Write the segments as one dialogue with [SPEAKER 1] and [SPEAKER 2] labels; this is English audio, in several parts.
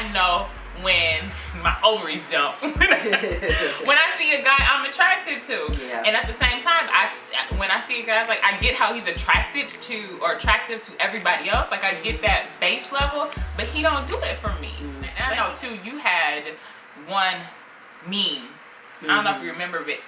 [SPEAKER 1] I know when my ovaries jump. When I see a guy I'm attracted to.
[SPEAKER 2] Yeah.
[SPEAKER 1] And at the same time, when I see a guy, like, I get how he's attracted to or attractive to everybody else. Like, I get that base level, but he don't do it for me. And I know too, you had one meme. I don't know if you remember it,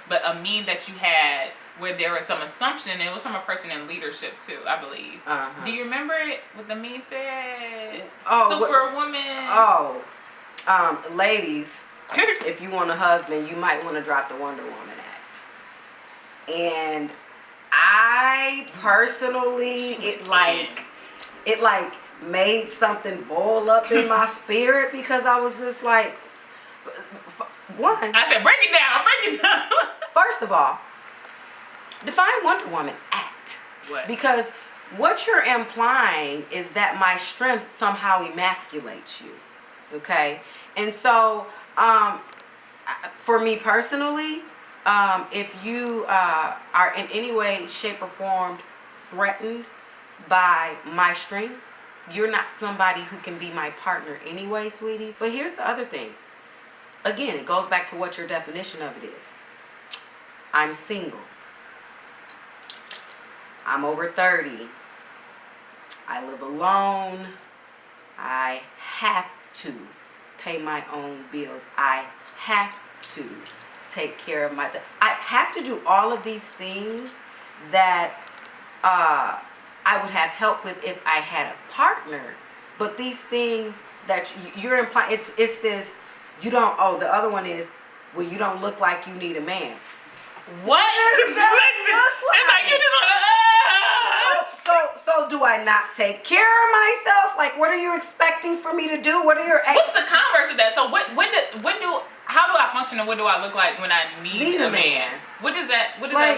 [SPEAKER 1] but a meme that you had where there was some assumption. It was from a person in leadership too, I believe. Do you remember it? What the meme said? Superwoman.
[SPEAKER 2] Ladies, if you want a husband, you might want to drop the Wonder Woman act. And I personally, it made something boil up in my spirit, because I was just like, one.
[SPEAKER 1] I said, break it down.
[SPEAKER 2] First of all, define Wonder Woman act.
[SPEAKER 1] What?
[SPEAKER 2] Because what you're implying is that my strength somehow emasculates you. Okay? And so, for me personally, if you are in any way, shape, or form threatened by my strength, you're not somebody who can be my partner anyway, sweetie. But here's the other thing. Again, it goes back to what your definition of it is. I'm single. I'm over 30. I live alone. I have to pay my own bills. I have to take care of I have to do all of these things that I would have help with if I had a partner. But these things that you're implying, it's this, you don't, the other one is, well, you don't look like you need a man.
[SPEAKER 1] What? It's like you just
[SPEAKER 2] So do I not take care of myself? Like, what are you expecting for me to do? What are your
[SPEAKER 1] what's the converse of that? So how do I function, and what do I look like when I need a man? What does that look like?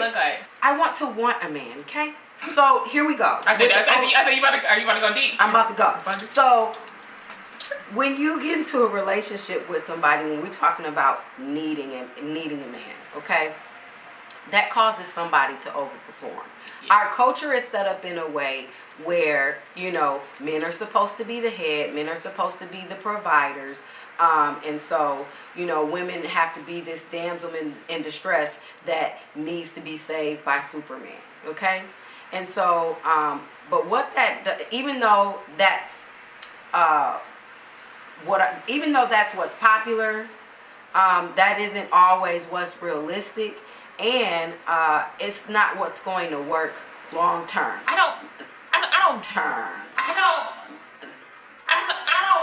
[SPEAKER 2] I want to want a man, okay? So here we go.
[SPEAKER 1] I said are you about to go deep?
[SPEAKER 2] I'm about to go. So when you get into a relationship with somebody, when we're talking about needing a man, okay, that causes somebody to overperform. Yes. Our culture is set up in a way where, men are supposed to be the head, men are supposed to be the providers, and so, women have to be this damsel in distress that needs to be saved by Superman, okay? And so, but what even though that's what's popular, that isn't always what's realistic, and it's not what's going to work long term. I don't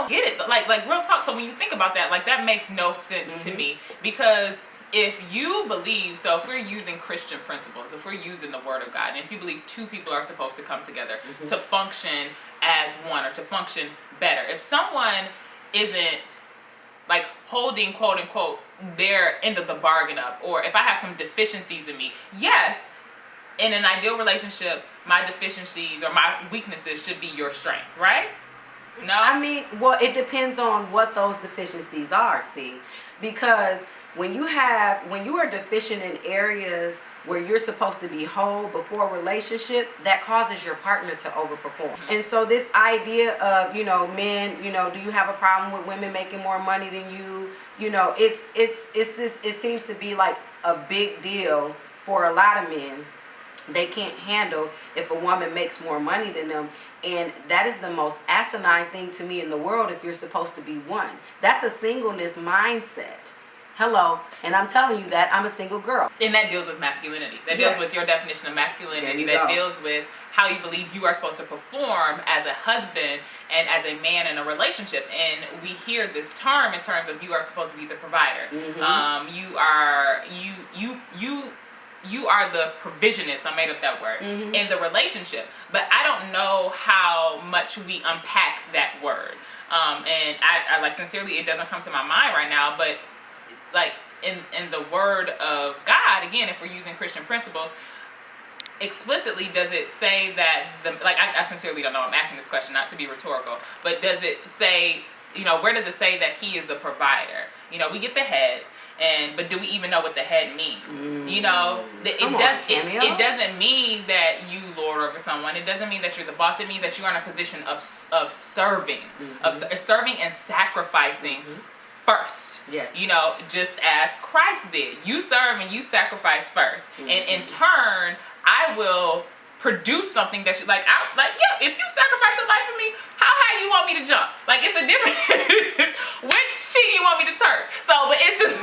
[SPEAKER 1] get it. Like real talk. So when you think about that, like, that makes no sense to me, because if you believe, so if we're using Christian principles, if we're using the Word of God, and if you believe two people are supposed to come together to function as one, or to function better, if someone isn't like holding, quote unquote, their end of the bargain up, or if I have some deficiencies in me, yes, in an ideal relationship, my deficiencies or my weaknesses should be your strength, right? No?
[SPEAKER 2] I mean, well, it depends on what those deficiencies are, see, because when you are deficient in areas where you're supposed to be whole before a relationship, that causes your partner to overperform. And so this idea of, men, do you have a problem with women making more money than you? It seems to be like a big deal for a lot of men. They can't handle if a woman makes more money than them. And that is the most asinine thing to me in the world if you're supposed to be one. That's a singleness mindset. Hello. And I'm telling you that I'm a single girl.
[SPEAKER 1] And that deals with masculinity. That deals with your definition of masculinity. That deals with how you believe you are supposed to perform as a husband and as a man in a relationship. And we hear this term in terms of you are supposed to be the provider. You are the provisionist, I made up that word, in the relationship. But I don't know how much we unpack that word. And I like, sincerely, it doesn't come to my mind right now, but like in the Word of God, again, if we're using Christian principles, explicitly does it say that I sincerely don't know, I'm asking this question not to be rhetorical, but does it say where does it say that he is a provider? We get the head, but do we even know what the head means? It doesn't mean that you lord over someone. It doesn't mean that you're the boss. It means that you are in a position of serving, of serving and sacrificing first.
[SPEAKER 2] Yes.
[SPEAKER 1] Just as Christ did. You serve and you sacrifice first. And in turn, I will produce something that you like. If you sacrifice your life for me, how high you want me to jump? It's a difference. Which cheek you want me to turn? So, but it's just,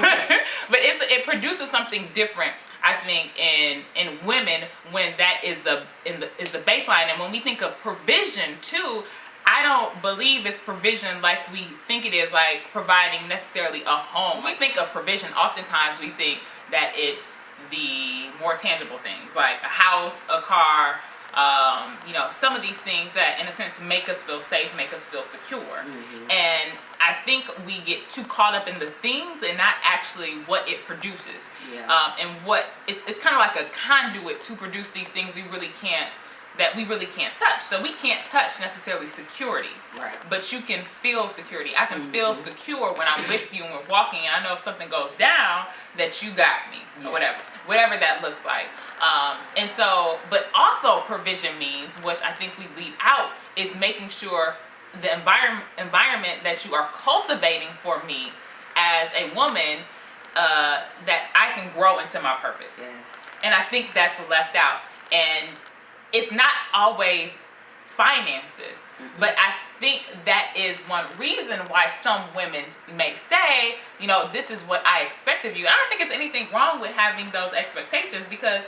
[SPEAKER 1] it produces something different, I think, in women when that is the baseline. And when we think of provision too, I don't believe it's provision like we think it is, like providing necessarily a home. When we think of provision, oftentimes we think that it's the more tangible things, like a house, a car, some of these things that in a sense make us feel safe, make us feel secure. And I think we get too caught up in the things and not actually what it produces. And what it's kind of like a conduit to produce these things we really can't touch. So we can't touch necessarily security,
[SPEAKER 2] right?
[SPEAKER 1] But you can feel security. I can feel secure when I'm with you and we're walking, and I know if something goes down that you got me, or whatever that looks like. And so, but also provision means, which I think we leave out, is making sure the environment that you are cultivating for me as a woman, that I can grow into my purpose.
[SPEAKER 2] Yes.
[SPEAKER 1] And I think that's left out. And it's not always finances, but I think that is one reason why some women may say, this is what I expect of you. I don't think it's anything wrong with having those expectations, because,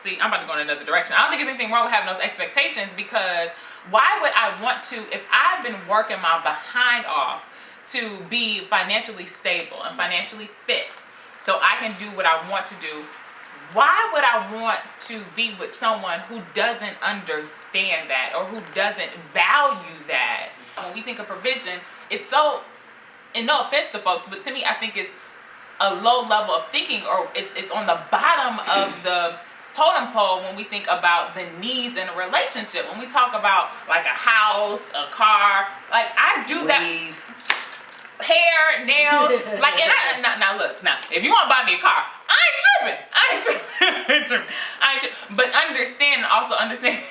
[SPEAKER 1] see, I'm about to go in another direction. I don't think there's anything wrong with having those expectations, because why would I want to, if I've been working my behind off to be financially stable and financially fit so I can do what I want to do, why would I want to be with someone who doesn't understand that or who doesn't value that? When we think of provision, it's so, and no offense to folks, but to me, I think it's a low level of thinking, or it's on the bottom of the totem pole when we think about the needs in a relationship. When we talk about like a house, a car, like I do that. Hair, nails, and now look, if you want to buy me a car, I ain't tripping. But also understand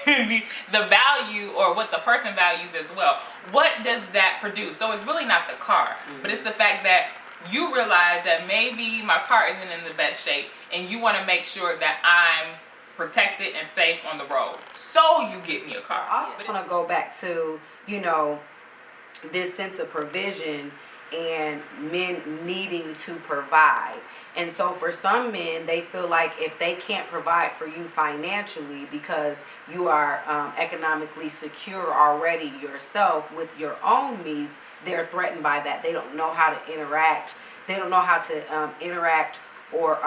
[SPEAKER 1] the value, or what the person values as well. What does that produce? So it's really not the car, but it's the fact that you realize that maybe my car isn't in the best shape, and you want to make sure that I'm protected and safe on the road. So you get me a car.
[SPEAKER 2] I also want to go back to, this sense of provision and men needing to provide. And so for some men, they feel like if they can't provide for you financially because you are economically secure already yourself with your own needs, they're threatened by that. They don't know how to interact. They don't know how to interact, or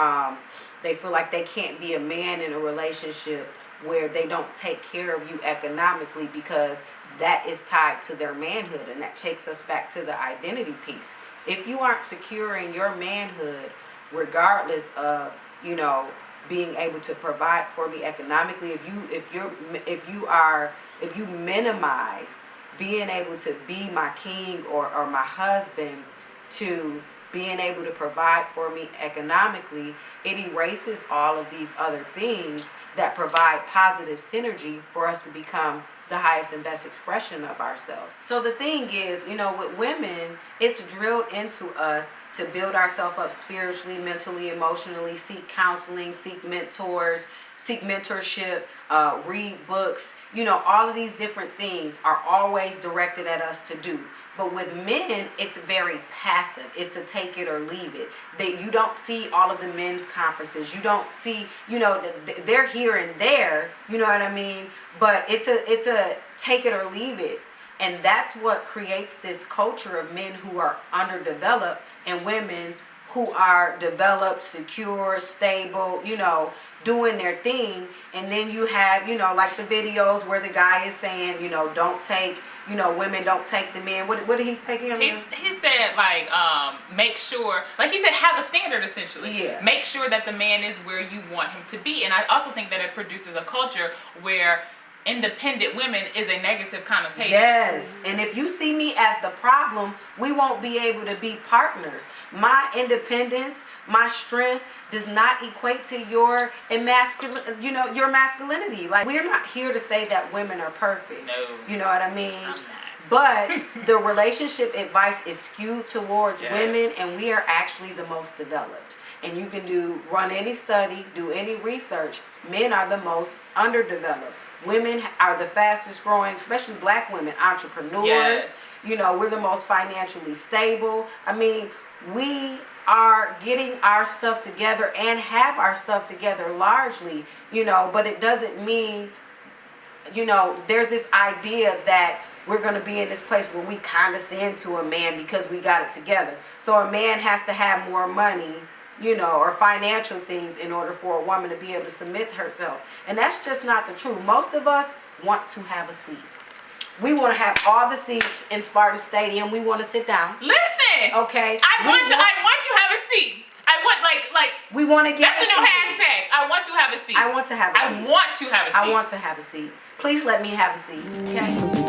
[SPEAKER 2] they feel like they can't be a man in a relationship where they don't take care of you economically, because that is tied to their manhood. And that takes us back to the identity piece. If you aren't secure in your manhood, regardless of being able to provide for me economically, if you minimize being able to be my king or my husband to being able to provide for me economically, it erases all of these other things that provide positive synergy for us to become the highest and best expression of ourselves. So the thing is, with women, it's drilled into us to build ourselves up spiritually, mentally, emotionally, seek counseling, seek mentors, seek mentorship, read books. All of these different things are always directed at us to do. But with men, it's very passive. It's a take it or leave it. You don't see all of the men's conferences. You don't see, they're here and there, you know what I mean? But it's a take it or leave it. And that's what creates this culture of men who are underdeveloped and women who are developed, secure, stable, doing their thing. And then you have, like the videos where the guy is saying, don't take, women don't take the men. What did he say again?
[SPEAKER 1] He said, make sure, he said, have a standard, essentially.
[SPEAKER 2] Yeah.
[SPEAKER 1] Make sure that the man is where you want him to be. And I also think that it produces a culture where independent women is a negative connotation.
[SPEAKER 2] Yes. And if you see me as the problem, we won't be able to be partners. My independence, my strength does not equate to your your masculinity. Like, we're not here to say that women are perfect.
[SPEAKER 1] No.
[SPEAKER 2] You know what I mean?
[SPEAKER 1] I'm not.
[SPEAKER 2] But the relationship advice is skewed towards
[SPEAKER 1] Yes.
[SPEAKER 2] women, and we are actually the most developed. And you can run any study, do any research. Men are the most underdeveloped. Women are the fastest growing, especially black women, entrepreneurs.
[SPEAKER 1] Yes.
[SPEAKER 2] We're the most financially stable. I mean, we are getting our stuff together and have our stuff together largely, but it doesn't mean, there's this idea that we're going to be in this place where we condescend to a man because we got it together. So a man has to have more money, or financial things in order for a woman to be able to submit herself. And that's just not the truth. Most of us want to have a seat. We want to have all the seats in Spartan Stadium. We want to sit down.
[SPEAKER 1] Listen.
[SPEAKER 2] Okay.
[SPEAKER 1] I want to have a seat. I want like
[SPEAKER 2] we want to get.
[SPEAKER 1] That's the new hashtag. I want to have a seat.
[SPEAKER 2] I want to have a seat.
[SPEAKER 1] I want to have a seat.
[SPEAKER 2] I want to have a seat. Please let me have a seat. Okay.